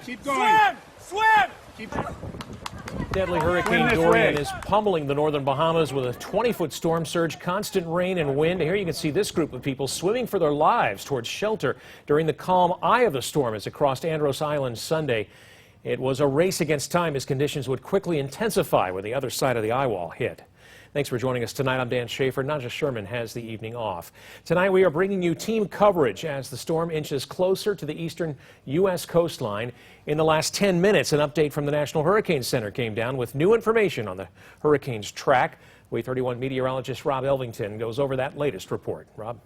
Keep going. Swim! Keep Deadly Hurricane Dorian is pummeling the northern Bahamas with a 20-foot storm surge, constant rain and wind. Here you can see this group of people swimming for their lives towards shelter during the calm eye of the storm as it crossed Andros Island Sunday. It was a race against time as conditions would quickly intensify when the other side of the eye wall hit. Thanks for joining us tonight. I'm Dan Schaefer. Naja Sherman has the evening off. Tonight we are bringing you team coverage as the storm inches closer to the eastern U.S. coastline. In the last 10 minutes, an update from the National Hurricane Center came down with new information on the hurricane's track. WAAY 31 meteorologist Rob Elvington goes over that latest report. Rob?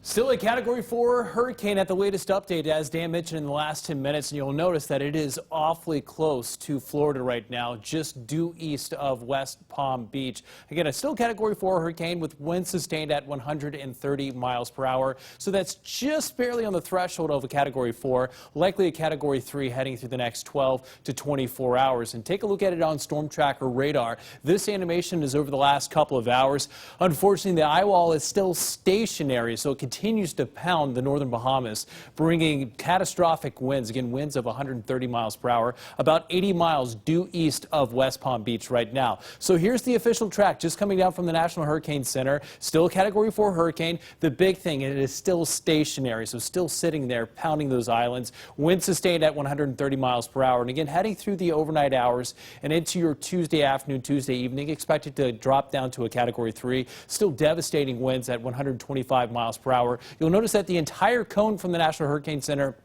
Still a Category 4 hurricane at the latest update, as Dan mentioned in the last 10 minutes, and you'll notice that it is awfully close to Florida right now, just due east of West Palm Beach. Again, it's still a Category 4 hurricane with winds sustained at 130 miles per hour, so that's just barely on the threshold of a Category 4, likely a Category 3 heading through the next 12 to 24 hours. And take a look at it on Storm Tracker radar. This animation is over the last couple of hours. Unfortunately, the eye wall is still stationary, so it continues to pound the northern Bahamas, bringing catastrophic winds, again winds of 130 miles per hour, about 80 miles due east of West Palm Beach right now. So here's the official track just coming down from the National Hurricane Center. Still a Category 4 hurricane. The big thing, it is still stationary, so still sitting there pounding those islands. Winds sustained at 130 miles per hour. And again, heading through the overnight hours and into your Tuesday afternoon, Tuesday evening, expected to drop down to a Category 3. Still devastating winds at 125 miles per hour. You'll notice that the entire cone from the National Hurricane Center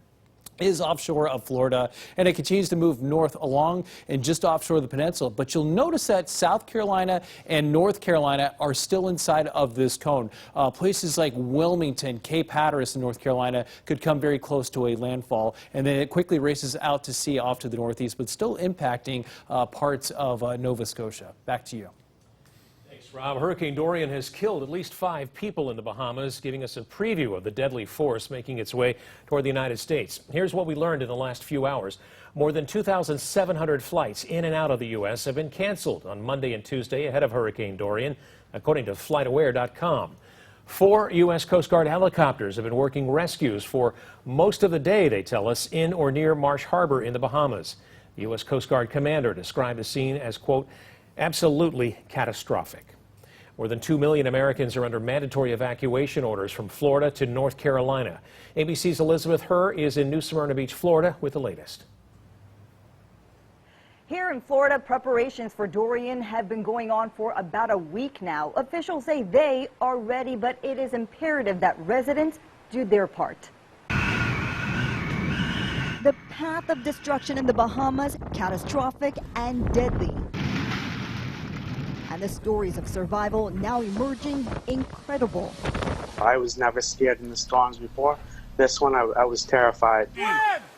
is offshore of Florida, and it continues to move north along and just offshore of the peninsula. But you'll notice that South Carolina and North Carolina are still inside of this cone. Places like Wilmington, Cape Hatteras in North Carolina could come very close to a landfall, and then it quickly races out to sea off to the northeast, but still impacting parts of Nova Scotia. Back to you. Rob, Hurricane Dorian has killed at least 5 people in the Bahamas, giving us a preview of the deadly force making its way toward the United States. Here's what we learned in the last few hours. More than 2,700 flights in and out of the U.S. have been canceled on Monday and Tuesday ahead of Hurricane Dorian, according to FlightAware.com. 4 U.S. Coast Guard helicopters have been working rescues for most of the day, they tell us, in or near Marsh Harbor in the Bahamas. The U.S. Coast Guard commander described the scene as, quote, absolutely catastrophic. More than 2 million Americans are under mandatory evacuation orders from Florida to North Carolina. ABC's Elizabeth Herr is in New Smyrna Beach, Florida, with the latest. Here in Florida, preparations for Dorian have been going on for about a week now. Officials say they are ready, but it is imperative that residents do their part. The path of destruction in the Bahamas, catastrophic and deadly. And the stories of survival now emerging incredible. I was never scared in the storms before. This one, I was terrified.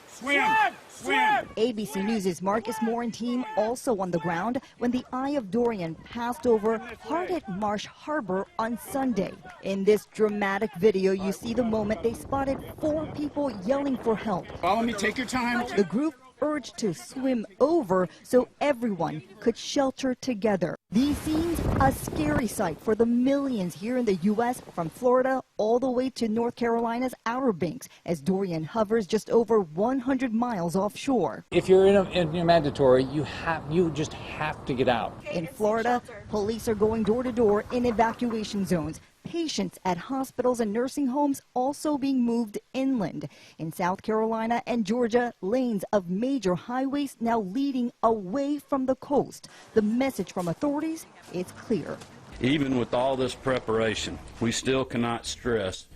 Swim! Swim! ABC News' Marcus Moore and team also on the ground when the eye of Dorian passed over hard at Marsh Harbor on Sunday. In this dramatic video, you see the moment they spotted 4 people yelling for help. Follow me, take your time. The group urged to swim over so everyone could shelter together. These scenes, a scary sight for the millions here in the U.S. from Florida all the way to North Carolina's Outer Banks as Dorian hovers just over 100 miles offshore. If you're in your mandatory, you just have to get out. In Florida, police are going door to door in evacuation zones. Patients at hospitals and nursing homes also being moved inland. In South Carolina and Georgia, lanes of major highways now leading away from the coast. The message from authorities is clear. Even with all this preparation, we still cannot stress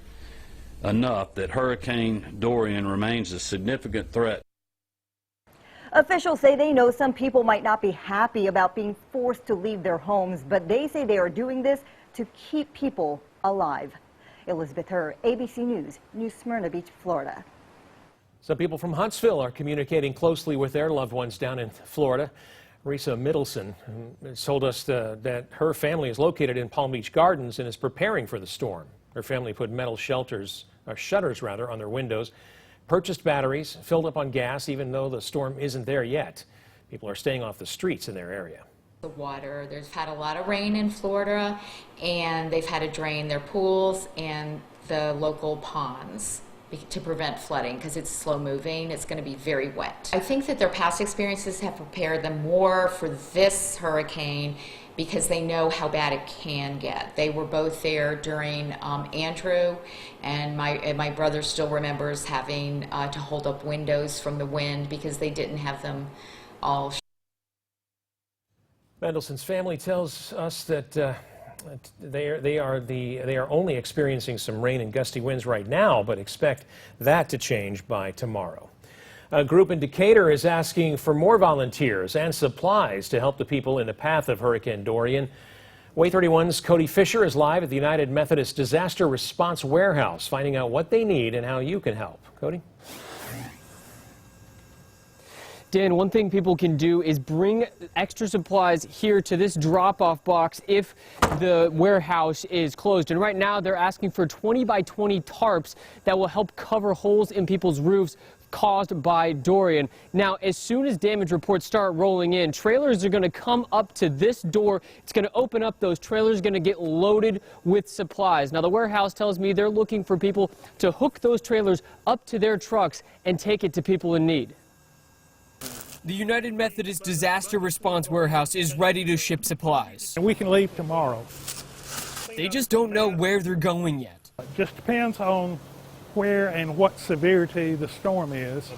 enough that Hurricane Dorian remains a significant threat. Officials say they know some people might not be happy about being forced to leave their homes, but they say they are doing this to keep people alive. Elizabeth Herr, ABC News, New Smyrna Beach, Florida. Some people from Huntsville are communicating closely with their loved ones down in Florida. Risa Middleson told us that her family is located in Palm Beach Gardens and is preparing for the storm. Her family put metal shutters on their windows, purchased batteries, filled up on gas even though the storm isn't there yet. People are staying off the streets in their area. The water, there's had a lot of rain in Florida, and they've had to drain their pools and the local ponds. to prevent flooding because it's slow moving. It's going to be very wet. I think that their past experiences have prepared them more for this hurricane because they know how bad it can get. They were both there during Andrew, and my brother still remembers having to hold up windows from the wind because they didn't have them all. Mendelssohn's family tells us that they are only experiencing some rain and gusty winds right now, but expect that to change by tomorrow. A group in Decatur is asking for more volunteers and supplies to help the people in the path of Hurricane Dorian. Way 31's Cody Fisher is live at the United Methodist Disaster Response Warehouse, finding out what they need and how you can help. Cody? Dan, one thing people can do is bring extra supplies here to this drop-off box if the warehouse is closed. And right now they're asking for 20 by 20 tarps that will help cover holes in people's roofs caused by Dorian. Now, as soon as damage reports start rolling in, trailers are going to come up to this door. It's going to open up. Those trailers are going to get loaded with supplies. Now, the warehouse tells me they're looking for people to hook those trailers up to their trucks and take it to people in need. The United Methodist Disaster Response Warehouse is ready to ship supplies. We can leave tomorrow. They just don't know where they're going yet. It just depends on where and what severity the storm is.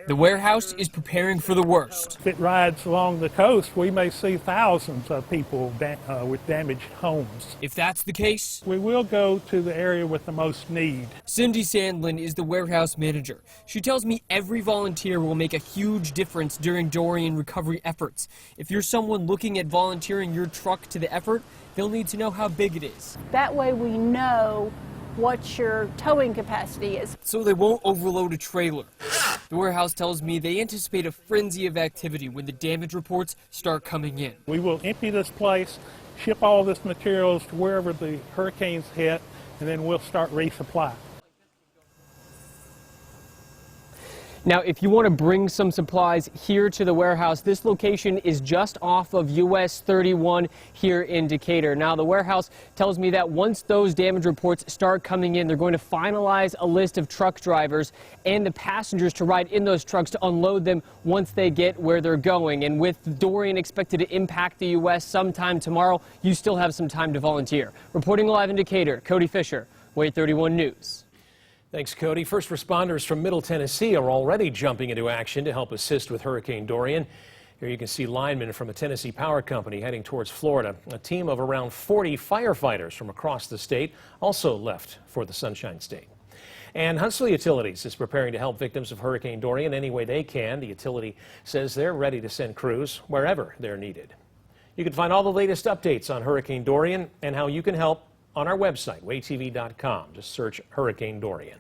The warehouse is preparing for the worst. If it rides along the coast, we may see thousands of people with damaged homes. If that's the case, we will go to the area with the most need. Cindy Sandlin is the warehouse manager. She tells me every volunteer will make a huge difference during Dorian recovery efforts. If you're someone looking at volunteering your truck to the effort, they'll need to know how big it is. That way we know what your towing capacity is. So they won't overload a trailer. The warehouse tells me they anticipate a frenzy of activity when the damage reports start coming in. We will empty this place, ship all this materials to wherever the hurricanes hit, and then we'll start resupply. Now, if you want to bring some supplies here to the warehouse, this location is just off of US 31 here in Decatur. Now, the warehouse tells me that once those damage reports start coming in, they're going to finalize a list of truck drivers and the passengers to ride in those trucks to unload them once they get where they're going. And with Dorian expected to impact the U.S. sometime tomorrow, you still have some time to volunteer. Reporting live in Decatur, Cody Fisher, Way 31 News. Thanks, Cody. First responders from Middle Tennessee are already jumping into action to help assist with Hurricane Dorian. Here you can see linemen from a Tennessee power company heading towards Florida. A team of around 40 firefighters from across the state also left for the Sunshine State. And Huntsville Utilities is preparing to help victims of Hurricane Dorian any way they can. The utility says they're ready to send crews wherever they're needed. You can find all the latest updates on Hurricane Dorian and how you can help on our website, waytv.com. Just search Hurricane Dorian.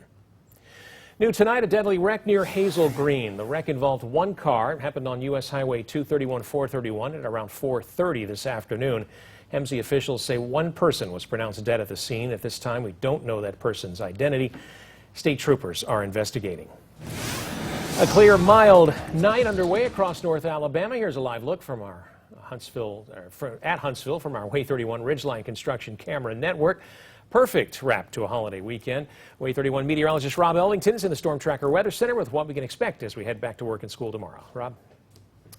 New tonight, a deadly wreck near Hazel Green. The wreck involved one car. It happened on U.S. Highway 231-431 at around 4:30 this afternoon. Hemsey officials say one person was pronounced dead at the scene. At this time, we don't know that person's identity. State troopers are investigating. A clear, mild night underway across North Alabama. Here's a live look from our Huntsville from our Way 31 Ridgeline Construction Camera Network. Perfect wrap to a holiday weekend. Way 31 meteorologist Rob Ellington is in the Storm Tracker Weather Center with what we can expect as we head back to work and school tomorrow. Rob?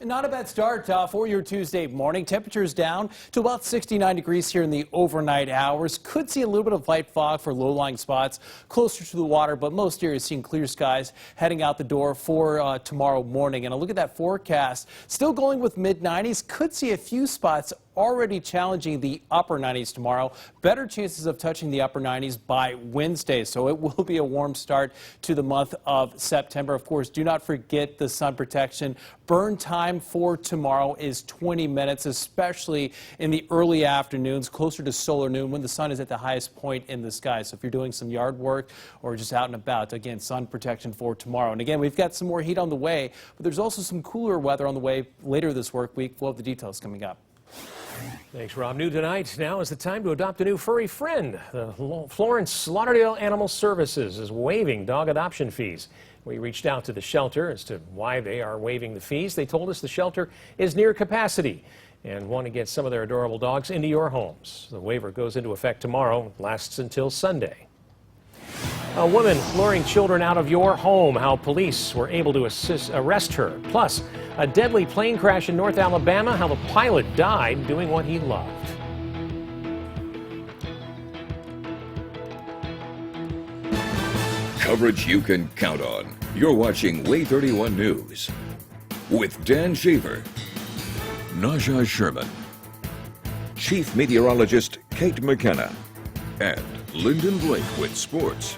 Not a bad start for your Tuesday morning. Temperatures down to about 69 degrees here in the overnight hours. Could see a little bit of light fog for low-lying spots closer to the water, but most areas seeing clear skies heading out the door for tomorrow morning. And a look at that forecast. Still going with mid-90s. Could see a few spots already challenging the upper 90s tomorrow. Better chances of touching the upper 90s by Wednesday, so it will be a warm start to the month of September. Of course, do not forget the sun protection. Burn time for tomorrow is 20 minutes, especially in the early afternoons, closer to solar noon when the sun is at the highest point in the sky. So if you're doing some yard work or just out and about, again, sun protection for tomorrow. And again, we've got some more heat on the way, but there's also some cooler weather on the way later this work week. We'll have the details coming up. Thanks, Rob. New tonight, now is the time to adopt a new furry friend. The Florence Lauderdale Animal Services is waiving dog adoption fees. We reached out to the shelter as to why they are waiving the fees. They told us the shelter is near capacity and want to get some of their adorable dogs into your homes. The waiver goes into effect tomorrow, lasts until Sunday. A woman luring children out of your home, how police were able to arrest her. Plus, a deadly plane crash in North Alabama, how the pilot died doing what he loved. Coverage you can count on. You're watching Way 31 News with Dan Shaver, Najah Sherman, Chief Meteorologist Kate McKenna, and Lyndon Blake with sports.